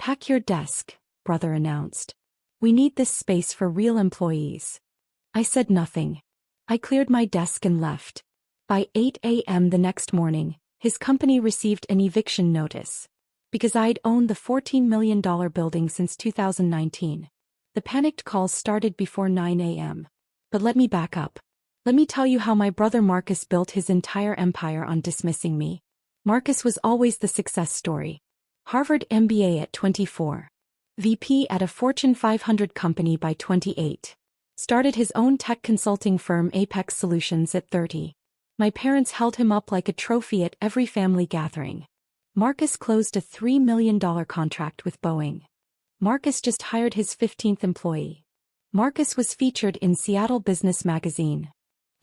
Pack your desk, brother announced. We need this space for real employees. I said nothing. I cleared my desk and left. By 8 a.m. the next morning, his company received an eviction notice. Because I'd owned the $14 million building since 2019. The panicked calls started before 9 a.m. But let me back up. Let me tell you how my brother Marcus built his entire empire on dismissing me. Marcus was always the success story. Harvard MBA at 24. VP at a Fortune 500 company by 28. Started his own tech consulting firm Apex Solutions at 30. My parents held him up like a trophy at every family gathering. Marcus closed a $3 million contract with Boeing. Marcus just hired his 15th employee. Marcus was featured in Seattle Business Magazine.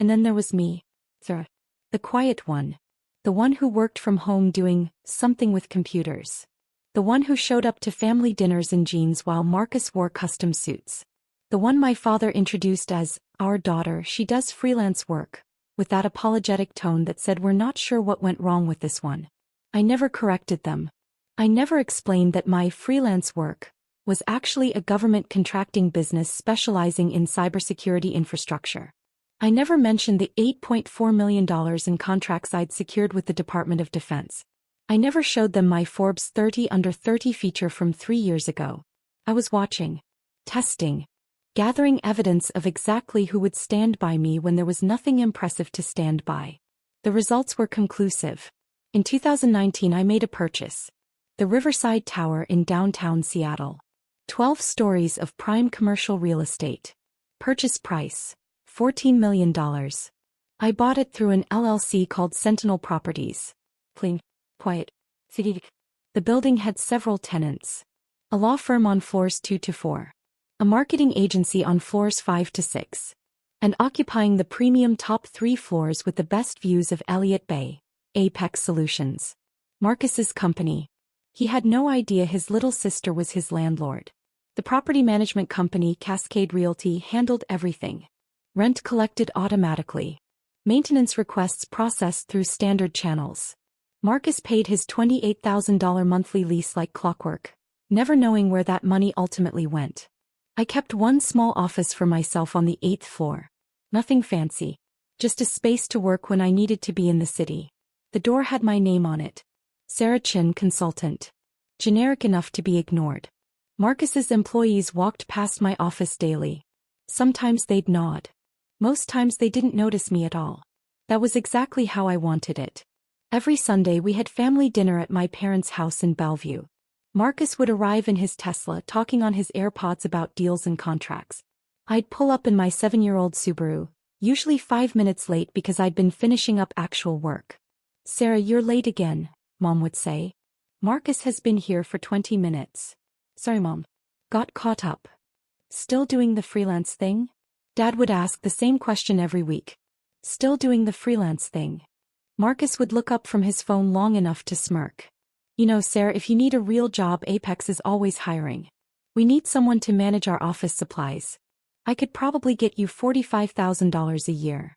And then there was me. The quiet one. The one who worked from home doing something with computers. The one who showed up to family dinners in jeans while Marcus wore custom suits. The one my father introduced as, our daughter, she does freelance work, with that apologetic tone that said we're not sure what went wrong with this one. I never corrected them. I never explained that my freelance work was actually a government contracting business specializing in cybersecurity infrastructure. I never mentioned the $8.4 million in contracts I'd secured with the Department of Defense. I never showed them my Forbes 30 Under 30 feature from 3 years ago. I was watching, testing, gathering evidence of exactly who would stand by me when there was nothing impressive to stand by. The results were conclusive. In 2019 I made a purchase. The Riverside Tower in downtown Seattle. 12 stories of prime commercial real estate. Purchase price, $14 million. I bought it through an LLC called Sentinel Properties. Clean, quiet, city. The building had several tenants. A law firm on floors 2 to 4. A marketing agency on floors 5 to 6. And occupying the premium top 3 floors with the best views of Elliott Bay. Apex Solutions. Marcus's company. He had no idea his little sister was his landlord. The property management company Cascade Realty handled everything. Rent collected automatically. Maintenance requests processed through standard channels. Marcus paid his $28,000 monthly lease like clockwork, never knowing where that money ultimately went. I kept one small office for myself on the 8th floor. Nothing fancy. Just a space to work when I needed to be in the city. The door had my name on it. Sarah Chin, consultant. Generic enough to be ignored. Marcus's employees walked past my office daily. Sometimes they'd nod. Most times they didn't notice me at all. That was exactly how I wanted it. Every Sunday we had family dinner at my parents' house in Bellevue. Marcus would arrive in his Tesla talking on his AirPods about deals and contracts. I'd pull up in my 7-year-old Subaru, usually 5 minutes late because I'd been finishing up actual work. Sarah, you're late again, Mom would say. Marcus has been here for 20 minutes. Sorry, Mom. Got caught up. Still doing the freelance thing? Dad would ask the same question every week. Still doing the freelance thing. Marcus would look up from his phone long enough to smirk. You know, Sarah, if you need a real job, Apex is always hiring. We need someone to manage our office supplies. I could probably get you $45,000 a year.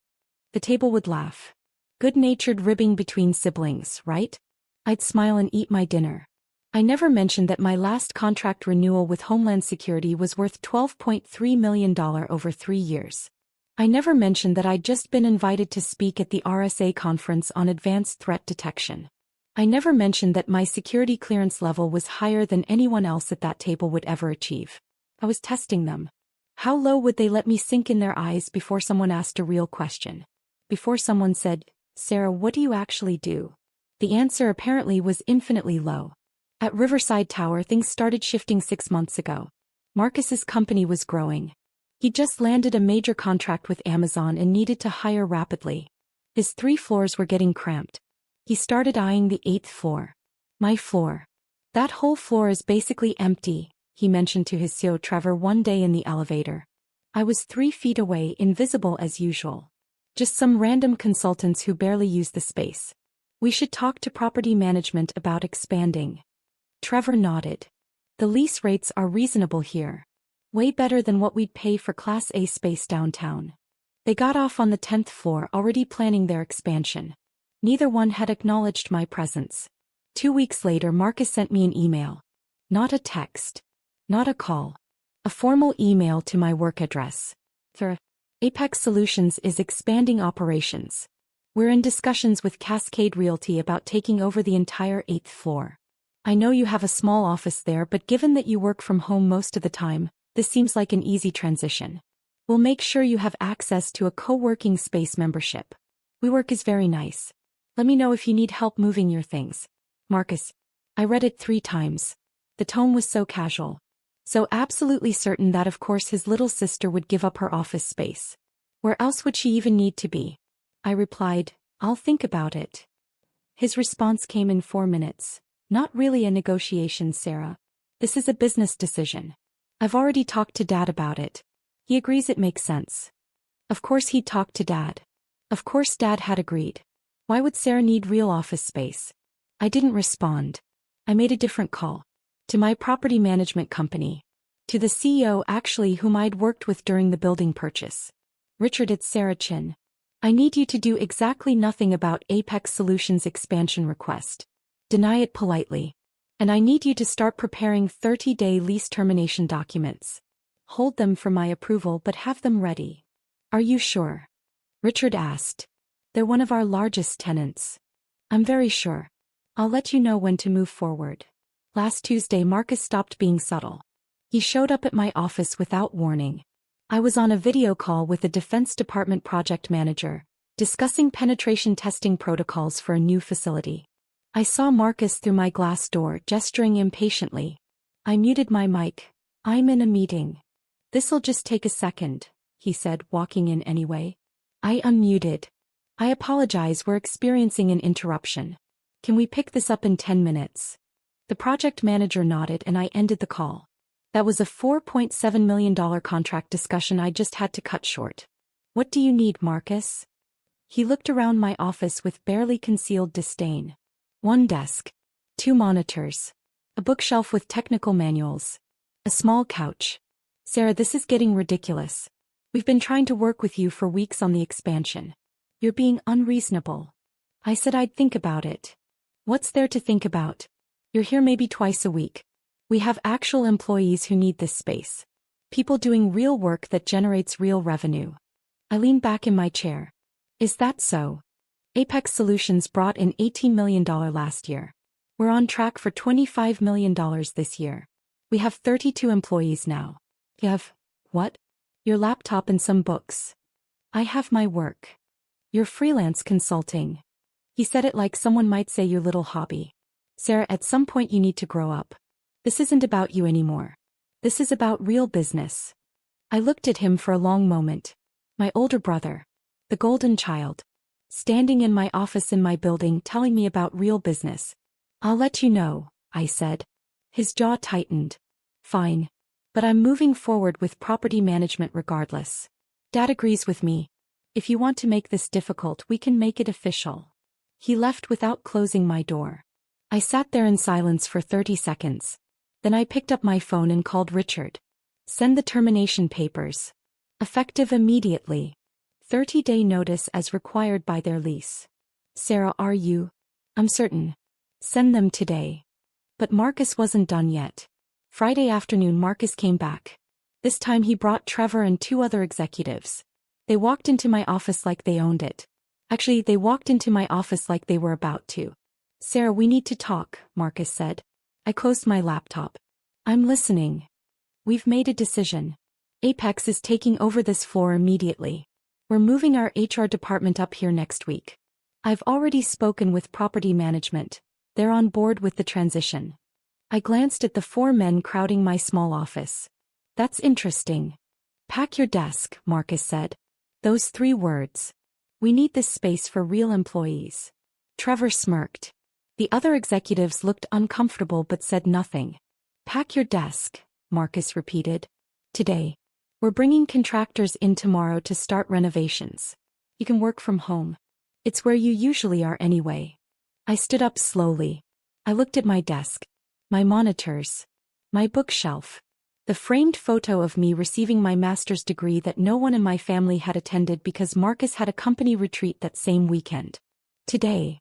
The table would laugh. Good-natured ribbing between siblings, right? I'd smile and eat my dinner. I never mentioned that my last contract renewal with Homeland Security was worth $12.3 million over 3 years. I never mentioned that I'd just been invited to speak at the RSA conference on advanced threat detection. I never mentioned that my security clearance level was higher than anyone else at that table would ever achieve. I was testing them. How low would they let me sink in their eyes before someone asked a real question? Before someone said, Sarah, what do you actually do? The answer apparently was infinitely low. At Riverside Tower, things started shifting 6 months ago. Marcus's company was growing. He just landed a major contract with Amazon and needed to hire rapidly. His 3 floors were getting cramped. He started eyeing the 8th floor. My floor. That whole floor is basically empty, he mentioned to his CEO Trevor one day in the elevator. I was 3 feet away, invisible as usual. Just some random consultants who barely used the space. We should talk to property management about expanding. Trevor nodded. The lease rates are reasonable here. Way better than what we'd pay for Class A space downtown. They got off on the 10th floor, already planning their expansion. Neither one had acknowledged my presence. 2 weeks later, Marcus sent me an email. Not a text. Not a call. A formal email to my work address. Apex Solutions is expanding operations. We're in discussions with Cascade Realty about taking over the entire 8th floor. I know you have a small office there, but given that you work from home most of the time, this seems like an easy transition. We'll make sure you have access to a co-working space membership. WeWork is very nice. Let me know if you need help moving your things. Marcus. I read it 3 times. The tone was so casual. So absolutely certain that of course his little sister would give up her office space. Where else would she even need to be? I replied, I'll think about it. His response came in 4 minutes. Not really a negotiation, Sarah. This is a business decision. I've already talked to Dad about it. He agrees it makes sense. Of course he'd talked to Dad. Of course Dad had agreed. Why would Sarah need real office space? I didn't respond. I made a different call. To my property management company. To the CEO actually whom I'd worked with during the building purchase. Richard, it's Sarah Chin. I need you to do exactly nothing about Apex Solutions expansion request. Deny it politely. And I need you to start preparing 30-day lease termination documents. Hold them for my approval but have them ready. Are you sure? Richard asked. They're one of our largest tenants. I'm very sure. I'll let you know when to move forward. Last Tuesday Marcus stopped being subtle. He showed up at my office without warning. I was on a video call with the Defense Department project manager, discussing penetration testing protocols for a new facility. I saw Marcus through my glass door gesturing impatiently. I muted my mic. I'm in a meeting. This'll just take a second, he said, walking in anyway. I unmuted. I apologize, we're experiencing an interruption. Can we pick this up in 10 minutes? The project manager nodded and I ended the call. That was a $4.7 million contract discussion I just had to cut short. What do you need, Marcus? He looked around my office with barely concealed disdain. 1 desk. 2 monitors. A bookshelf with technical manuals. A small couch. Sarah, this is getting ridiculous. We've been trying to work with you for weeks on the expansion. You're being unreasonable. I said I'd think about it. What's there to think about? You're here maybe twice a week. We have actual employees who need this space. People doing real work that generates real revenue. I leaned back in my chair. Is that so? Apex Solutions brought in $18 million last year. We're on track for $25 million this year. We have 32 employees now. You have, what? Your laptop and some books. I have my work. Your freelance consulting. He said it like someone might say your little hobby. Sarah, at some point you need to grow up. This isn't about you anymore. This is about real business. I looked at him for a long moment. My older brother. The golden child. Standing in my office in my building telling me about real business. I'll let you know, I said. His jaw tightened. Fine. But I'm moving forward with property management regardless. Dad agrees with me. If you want to make this difficult, we can make it official. He left without closing my door. I sat there in silence for 30 seconds. Then I picked up my phone and called Richard. Send the termination papers. Effective immediately. 30-day notice as required by their lease. Sarah, are you? I'm certain. Send them today. But Marcus wasn't done yet. Friday afternoon Marcus came back. This time he brought Trevor and 2 other executives. They walked into my office like they owned it. Actually, they walked into my office like they were about to. Sarah, we need to talk, Marcus said. I closed my laptop. I'm listening. We've made a decision. Apex is taking over this floor immediately. We're moving our HR department up here next week. I've already spoken with property management. They're on board with the transition. I glanced at the 4 men crowding my small office. That's interesting. Pack your desk, Marcus said. Those 3 words. We need this space for real employees. Trevor smirked. The other executives looked uncomfortable but said nothing. Pack your desk, Marcus repeated. Today. We're bringing contractors in tomorrow to start renovations. You can work from home. It's where you usually are anyway. I stood up slowly. I looked at my desk. My monitors. My bookshelf. The framed photo of me receiving my master's degree that no one in my family had attended because Marcus had a company retreat that same weekend. Today?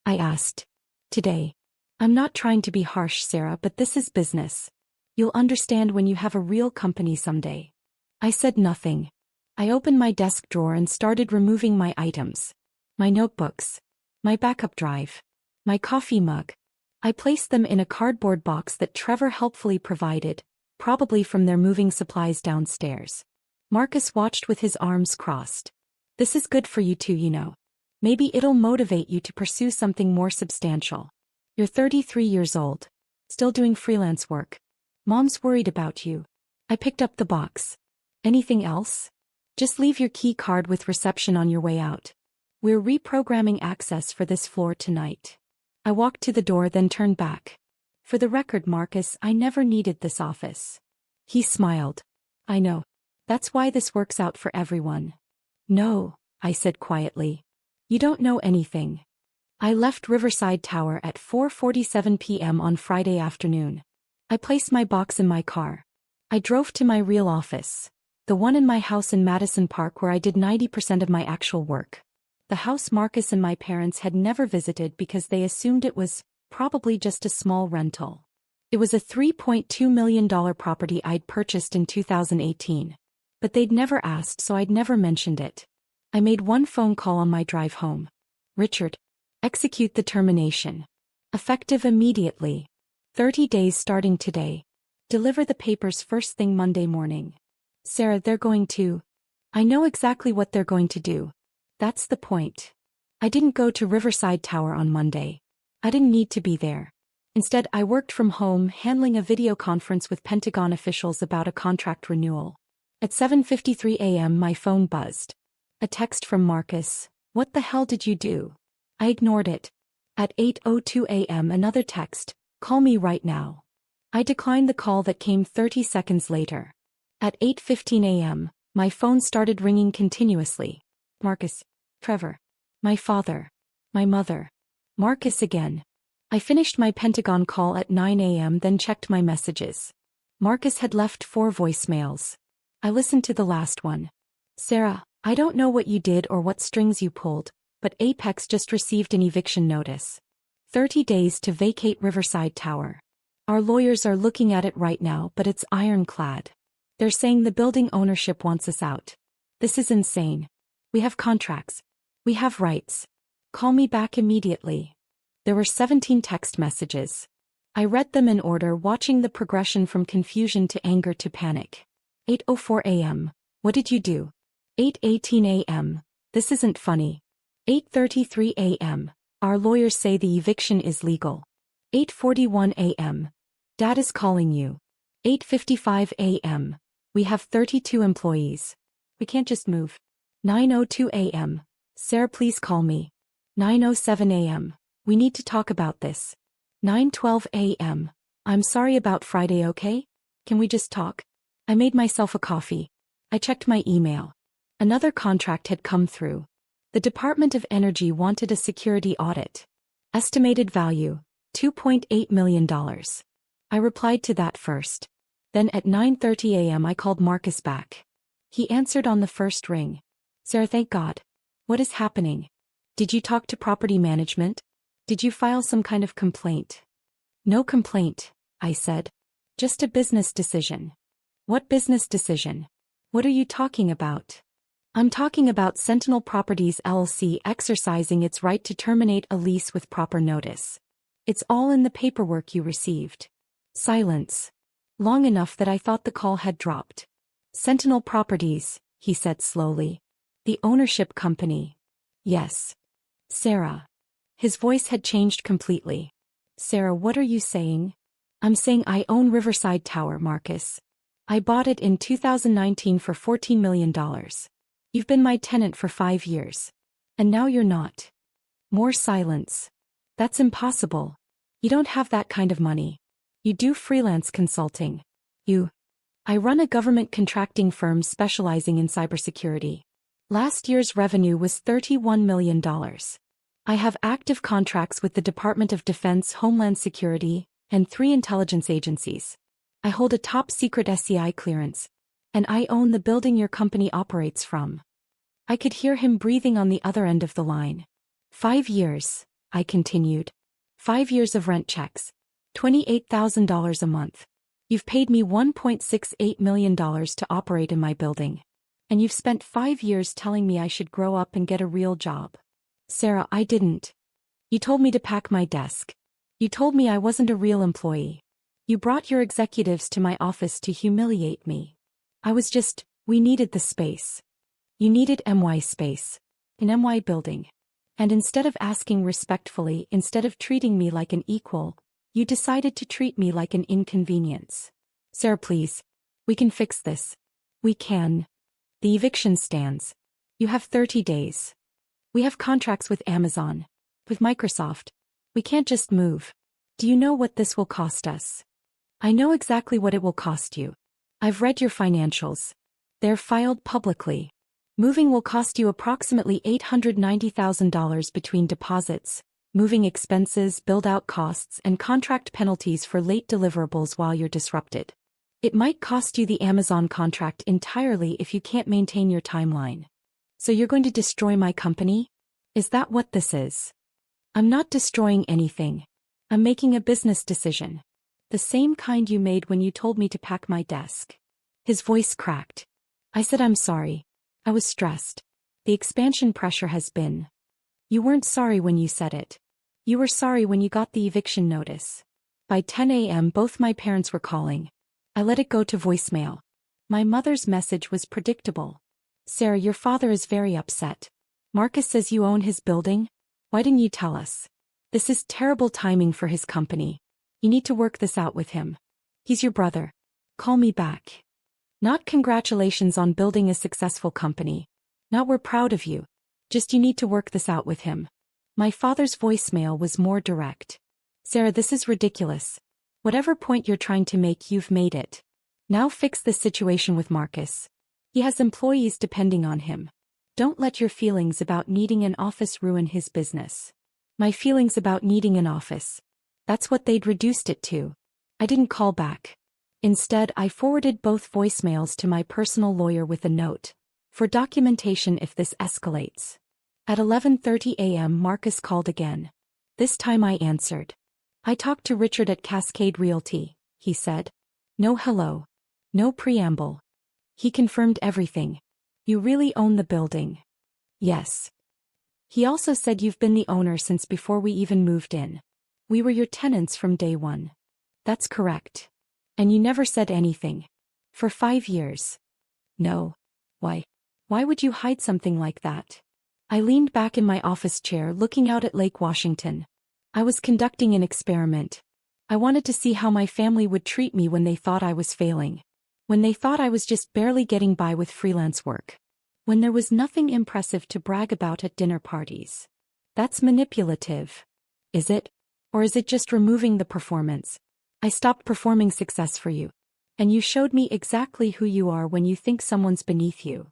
I asked. Today. I'm not trying to be harsh, Sarah, but this is business. You'll understand when you have a real company someday. I said nothing. I opened my desk drawer and started removing my items. My notebooks. My backup drive. My coffee mug. I placed them in a cardboard box that Trevor helpfully provided, probably from their moving supplies downstairs. Marcus watched with his arms crossed. This is good for you too, you know. Maybe it'll motivate you to pursue something more substantial. You're 33 years old. Still doing freelance work. Mom's worried about you. I picked up the box. Anything else? Just leave your key card with reception on your way out. We're reprogramming access for this floor tonight. I walked to the door then turned back. For the record, Marcus, I never needed this office. He smiled. I know. That's why this works out for everyone. No, I said quietly. You don't know anything. I left Riverside Tower at 4:47 p.m. on Friday afternoon. I placed my box in my car. I drove to my real office. The one in my house in Madison Park where I did 90% of my actual work. The house Marcus and my parents had never visited because they assumed it was probably just a small rental. It was a $3.2 million property I'd purchased in 2018. But they'd never asked, so I'd never mentioned it. I made one phone call on my drive home. Richard. Execute the termination. Effective immediately. 30 days starting today. Deliver the papers first thing Monday morning. Sarah, they're going to. I know exactly what they're going to do. That's the point. I didn't go to Riverside Tower on Monday. I didn't need to be there. Instead, I worked from home handling a video conference with Pentagon officials about a contract renewal. At 7:53 a.m. my phone buzzed. A text from Marcus. What the hell did you do? I ignored it. At 8:02 a.m. another text. Call me right now. I declined the call that came 30 seconds later. At 8:15 a.m., my phone started ringing continuously. Marcus. Trevor. My father. My mother. Marcus again. I finished my Pentagon call at 9 a.m. then checked my messages. Marcus had left 4 voicemails. I listened to the last one. Sarah, I don't know what you did or what strings you pulled, but Apex just received an eviction notice. 30 days to vacate Riverside Tower. Our lawyers are looking at it right now, but it's ironclad. They're saying the building ownership wants us out. This is insane. We have contracts. We have rights. Call me back immediately. There were 17 text messages. I read them in order, watching the progression from confusion to anger to panic. 8:04 a.m. What did you do? 8:18 a.m. This isn't funny. 8:33 a.m. Our lawyers say the eviction is legal. 8:41 a.m. Dad is calling you. 8:55 a.m. We have 32 employees. We can't just move. 9:02 a.m. Sarah, please call me. 9:07 a.m. We need to talk about this. 9:12 a.m. I'm sorry about Friday, okay? Can we just talk? I made myself a coffee. I checked my email. Another contract had come through. The Department of Energy wanted a security audit. Estimated value, $2.8 million. I replied to that first. Then at 9:30 a.m. I called Marcus back. He answered on the first ring. Sarah, thank God. What is happening? Did you talk to property management? Did you file some kind of complaint? No complaint, I said. Just a business decision. What business decision? What are you talking about? I'm talking about Sentinel Properties LLC exercising its right to terminate a lease with proper notice. It's all in the paperwork you received. Silence. Long enough that I thought the call had dropped. Sentinel Properties, he said slowly. The ownership company. Yes. Sarah. His voice had changed completely. Sarah, what are you saying? I'm saying I own Riverside Tower, Marcus. I bought it in 2019 for $14 million. You've been my tenant for 5 years. And now you're not. More silence. That's impossible. You don't have that kind of money. You do freelance consulting. I run a government contracting firm specializing in cybersecurity. Last year's revenue was $31 million. I have active contracts with the Department of Defense, Homeland Security, and 3 intelligence agencies. I hold a top-secret SCI clearance, and I own the building your company operates from. I could hear him breathing on the other end of the line. 5 years, I continued. 5 years of rent checks. $28,000 a month. You've paid me $1.68 million to operate in my building. And you've spent 5 years telling me I should grow up and get a real job. Sarah, I didn't. You told me to pack my desk. You told me I wasn't a real employee. You brought your executives to my office to humiliate me. We needed the space. You needed MY space. An MY building. And instead of asking respectfully, instead of treating me like an equal, you decided to treat me like an inconvenience. Sarah, please. We can fix this. We can. The eviction stands. You have 30 days. We have contracts with Amazon. With Microsoft. We can't just move. Do you know what this will cost us? I know exactly what it will cost you. I've read your financials. They're filed publicly. Moving will cost you approximately $890,000 between deposits, moving expenses, build-out costs, and contract penalties for late deliverables while you're disrupted. It might cost you the Amazon contract entirely if you can't maintain your timeline. So you're going to destroy my company? Is that what this is? I'm not destroying anything. I'm making a business decision. The same kind you made when you told me to pack my desk. His voice cracked. I said I'm sorry. I was stressed. The expansion pressure has been. You weren't sorry when you said it. You were sorry when you got the eviction notice. By 10 a.m. both my parents were calling. I let it go to voicemail. My mother's message was predictable. Sarah, your father is very upset. Marcus says you own his building? Why didn't you tell us? This is terrible timing for his company. You need to work this out with him. He's your brother. Call me back. Not congratulations on building a successful company. Not we're proud of you. Just you need to work this out with him. My father's voicemail was more direct. Sarah, this is ridiculous. Whatever point you're trying to make, you've made it. Now fix this situation with Marcus. He has employees depending on him. Don't let your feelings about needing an office ruin his business. My feelings about needing an office. That's what they'd reduced it to. I didn't call back. Instead, I forwarded both voicemails to my personal lawyer with a note. For documentation if this escalates. At 11:30 a.m. Marcus called again. This time I answered. I talked to Richard at Cascade Realty, he said. No hello. No preamble. He confirmed everything. You really own the building? Yes. He also said you've been the owner since before we even moved in. We were your tenants from day one. That's correct. And you never said anything. For 5 years. No. Why? Why would you hide something like that? I leaned back in my office chair looking out at Lake Washington. I was conducting an experiment. I wanted to see how my family would treat me when they thought I was failing. When they thought I was just barely getting by with freelance work. When there was nothing impressive to brag about at dinner parties. That's manipulative. Is it? Or is it just removing the performance? I stopped performing success for you. And you showed me exactly who you are when you think someone's beneath you.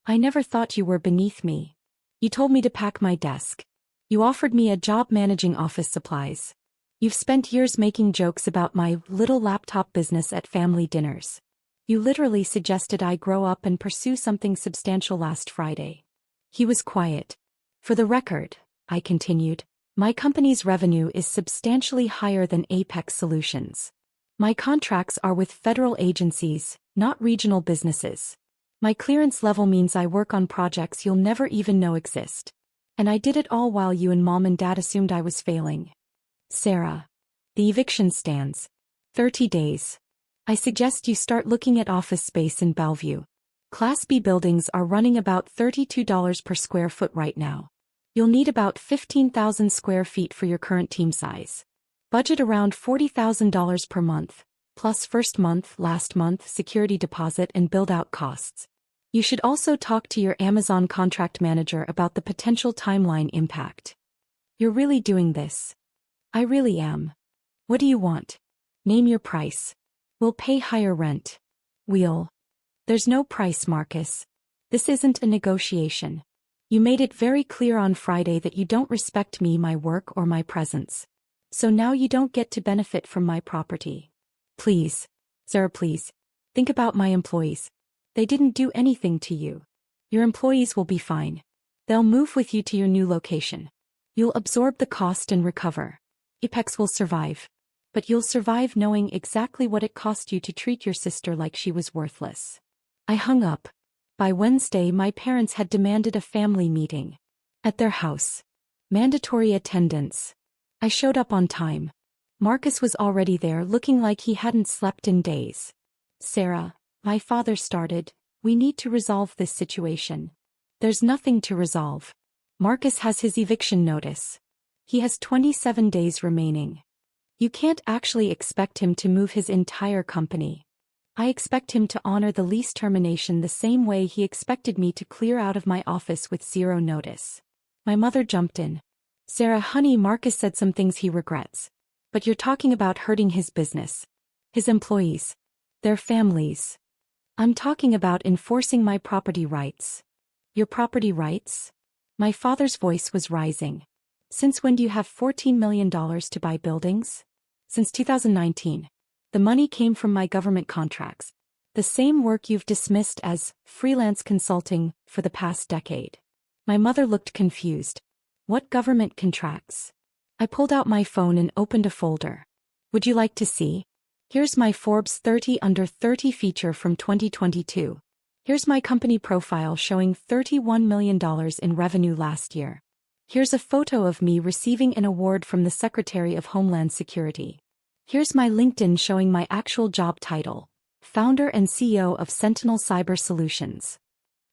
I never thought you were beneath me. You told me to pack my desk. You offered me a job managing office supplies. You've spent years making jokes about my little laptop business at family dinners. You literally suggested I grow up and pursue something substantial last Friday. He was quiet. For the record, I continued, my company's revenue is substantially higher than Apex Solutions. My contracts are with federal agencies, not regional businesses. My clearance level means I work on projects you'll never even know exist. And I did it all while you and mom and dad assumed I was failing. Sarah. The eviction stands. 30 days. I suggest you start looking at office space in Bellevue. Class B buildings are running about $32 per square foot right now. You'll need about 15,000 square feet for your current team size. Budget around $40,000 per month, plus first month, last month, security deposit and build-out costs. You should also talk to your Amazon contract manager about the potential timeline impact. You're really doing this. I really am. What do you want? Name your price. We'll pay higher rent. There's no price, Marcus. This isn't a negotiation. You made it very clear on Friday that you don't respect me, my work, or my presence. So now you don't get to benefit from my property. Please, Sarah, please. Think about my employees. They didn't do anything to you. Your employees will be fine. They'll move with you to your new location. You'll absorb the cost and recover. Apex will survive. But you'll survive knowing exactly what it cost you to treat your sister like she was worthless. I hung up. By Wednesday, my parents had demanded a family meeting. At their house. Mandatory attendance. I showed up on time. Marcus was already there, looking like he hadn't slept in days. Sarah, my father started, we need to resolve this situation. There's nothing to resolve. Marcus has his eviction notice. He has 27 days remaining. You can't actually expect him to move his entire company. I expect him to honor the lease termination the same way he expected me to clear out of my office with 0 notice. My mother jumped in. Sarah, honey, Marcus said some things he regrets. But you're talking about hurting his business. His employees. Their families. I'm talking about enforcing my property rights. Your property rights? My father's voice was rising. Since when do you have $14 million to buy buildings? Since 2019. The money came from my government contracts. The same work you've dismissed as freelance consulting for the past decade. My mother looked confused. What government contracts? I pulled out my phone and opened a folder. Would you like to see? Here's my Forbes 30 Under 30 feature from 2022. Here's my company profile showing $31 million in revenue last year. Here's a photo of me receiving an award from the Secretary of Homeland Security. Here's my LinkedIn showing my actual job title, founder and CEO of Sentinel Cyber Solutions.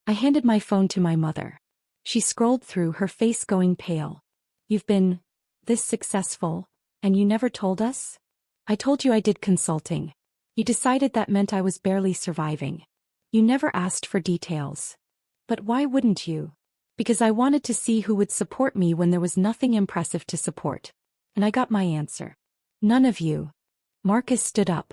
I handed my phone to my mother. She scrolled through, her face going pale. You've been this successful, and you never told us? I told you I did consulting. You decided that meant I was barely surviving. You never asked for details. But why wouldn't you? Because I wanted to see who would support me when there was nothing impressive to support. And I got my answer. None of you. Marcus stood up.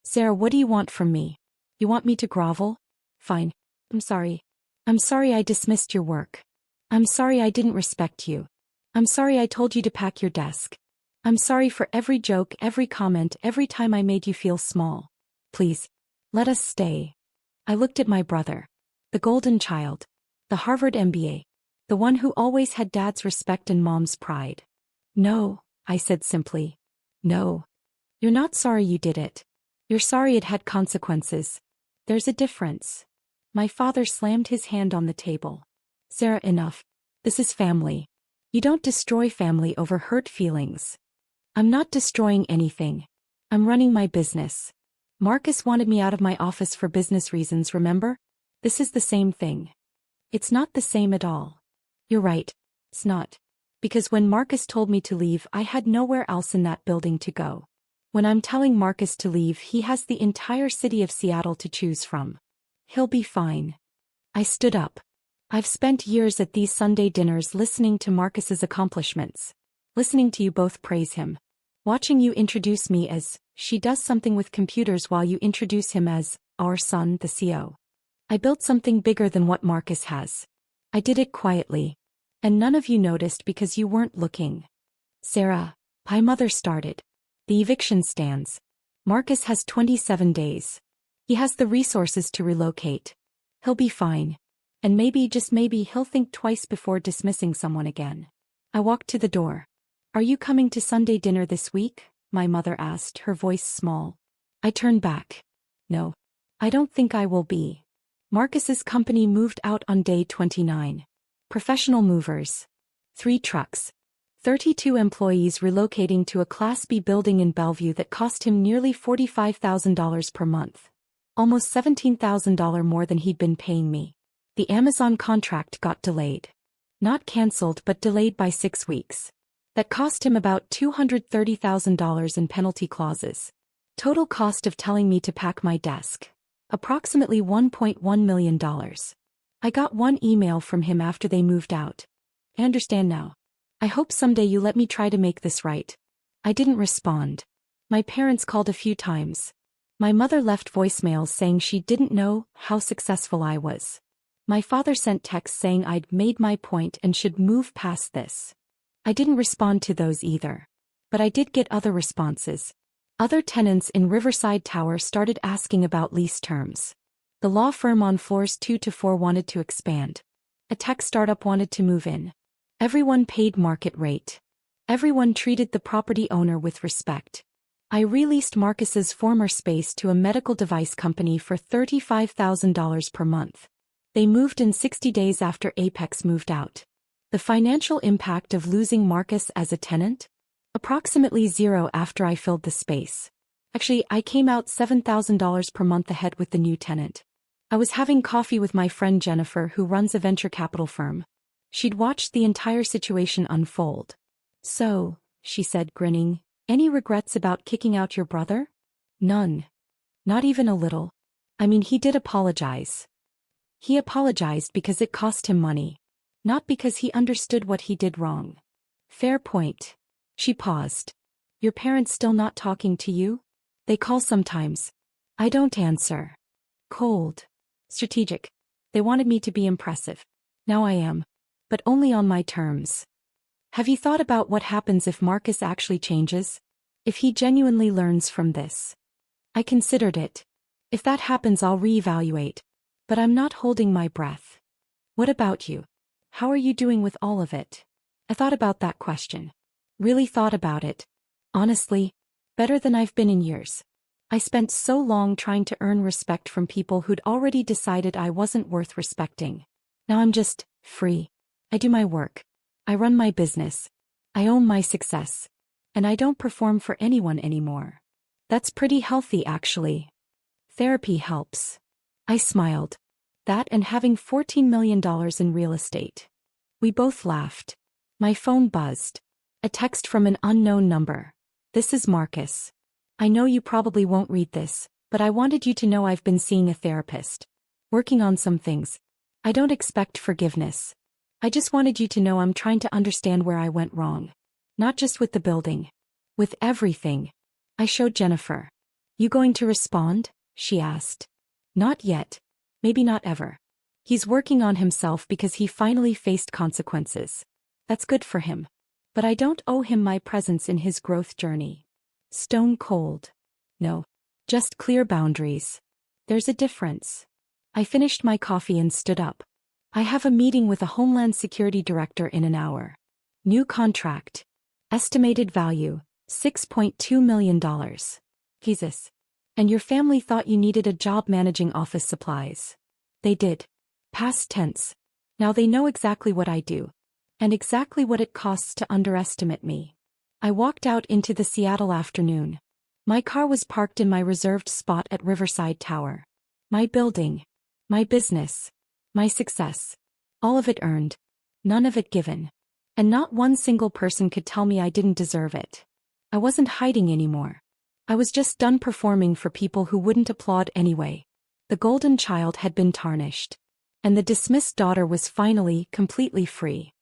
Sarah, what do you want from me? You want me to grovel? Fine. I'm sorry. I'm sorry I dismissed your work. I'm sorry I didn't respect you. I'm sorry I told you to pack your desk. I'm sorry for every joke, every comment, every time I made you feel small. Please. Let us stay. I looked at my brother. The golden child. The Harvard MBA. The one who always had dad's respect and mom's pride. No, I said simply. No. You're not sorry you did it. You're sorry it had consequences. There's a difference. My father slammed his hand on the table. Sarah, enough. This is family. You don't destroy family over hurt feelings. I'm not destroying anything. I'm running my business. Marcus wanted me out of my office for business reasons, remember? This is the same thing. It's not the same at all. You're right. It's not. Because when Marcus told me to leave, I had nowhere else in that building to go. When I'm telling Marcus to leave, he has the entire city of Seattle to choose from. He'll be fine. I stood up. I've spent years at these Sunday dinners listening to Marcus's accomplishments. Listening to you both praise him. Watching you introduce me as, she does something with computers, while you introduce him as, our son, the CEO. I built something bigger than what Marcus has. I did it quietly. And none of you noticed because you weren't looking. Sarah, my mother started. The eviction stands. Marcus has 27 days. He has the resources to relocate. He'll be fine. And maybe, just maybe, he'll think twice before dismissing someone again. I walked to the door. Are you coming to Sunday dinner this week? My mother asked, her voice small. I turned back. No. I don't think I will be. Marcus's company moved out on day 29. Professional movers. 3 trucks. 32 employees relocating to a Class B building in Bellevue that cost him nearly $45,000 per month. Almost $17,000 more than he'd been paying me. The Amazon contract got delayed. Not cancelled, but delayed by 6 weeks. That cost him about $230,000 in penalty clauses. Total cost of telling me to pack my desk. Approximately $1.1 million. I got one email from him after they moved out. I understand now. I hope someday you let me try to make this right. I didn't respond. My parents called a few times. My mother left voicemails saying she didn't know how successful I was. My father sent texts saying I'd made my point and should move past this. I didn't respond to those either. But I did get other responses. Other tenants in Riverside Tower started asking about lease terms. The law firm on floors 2 to 4 wanted to expand. A tech startup wanted to move in. Everyone paid market rate. Everyone treated the property owner with respect. I released Marcus's former space to a medical device company for $35,000 per month. They moved in 60 days after Apex moved out. The financial impact of losing Marcus as a tenant? Approximately zero after I filled the space. Actually, I came out $7,000 per month ahead with the new tenant. I was having coffee with my friend Jennifer, who runs a venture capital firm. She'd watched the entire situation unfold. "So," she said, grinning, "any regrets about kicking out your brother?" "None. Not even a little. I mean, he did apologize. He apologized because it cost him money. Not because he understood what he did wrong." "Fair point." She paused. "Your parents still not talking to you?" "They call sometimes. I don't answer." "Cold. Strategic. They wanted me to be impressive. Now I am. But only on my terms." "Have you thought about what happens if Marcus actually changes? If he genuinely learns from this?" "I considered it. If that happens, I'll reevaluate. But I'm not holding my breath." "What about you? How are you doing with all of it?" I thought about that question. Really thought about it. Honestly, better than I've been in years. I spent so long trying to earn respect from people who'd already decided I wasn't worth respecting. Now I'm just free. I do my work. I run my business. I own my success. And I don't perform for anyone anymore. That's pretty healthy, actually. Therapy helps. I smiled. That and having $14 million in real estate. We both laughed. My phone buzzed. A text from an unknown number. "This is Marcus. I know you probably won't read this, but I wanted you to know I've been seeing a therapist. Working on some things. I don't expect forgiveness. I just wanted you to know I'm trying to understand where I went wrong. Not just with the building. With everything." I showed Jennifer. "You going to respond?" she asked. "Not yet. Maybe not ever. He's working on himself because he finally faced consequences. That's good for him. But I don't owe him my presence in his growth journey." Stone cold. No. Just clear boundaries. There's a difference. I finished my coffee and stood up. "I have a meeting with a Homeland Security director in an hour. New contract. Estimated value, $6.2 million. Jesus. And your family thought you needed a job managing office supplies." "They did. Past tense. Now they know exactly what I do. And exactly what it costs to underestimate me." I walked out into the Seattle afternoon. My car was parked in my reserved spot at Riverside Tower. My building. My business. My success. All of it earned. None of it given. And not one single person could tell me I didn't deserve it. I wasn't hiding anymore. I was just done performing for people who wouldn't applaud anyway. The golden child had been tarnished. And the dismissed daughter was finally completely free.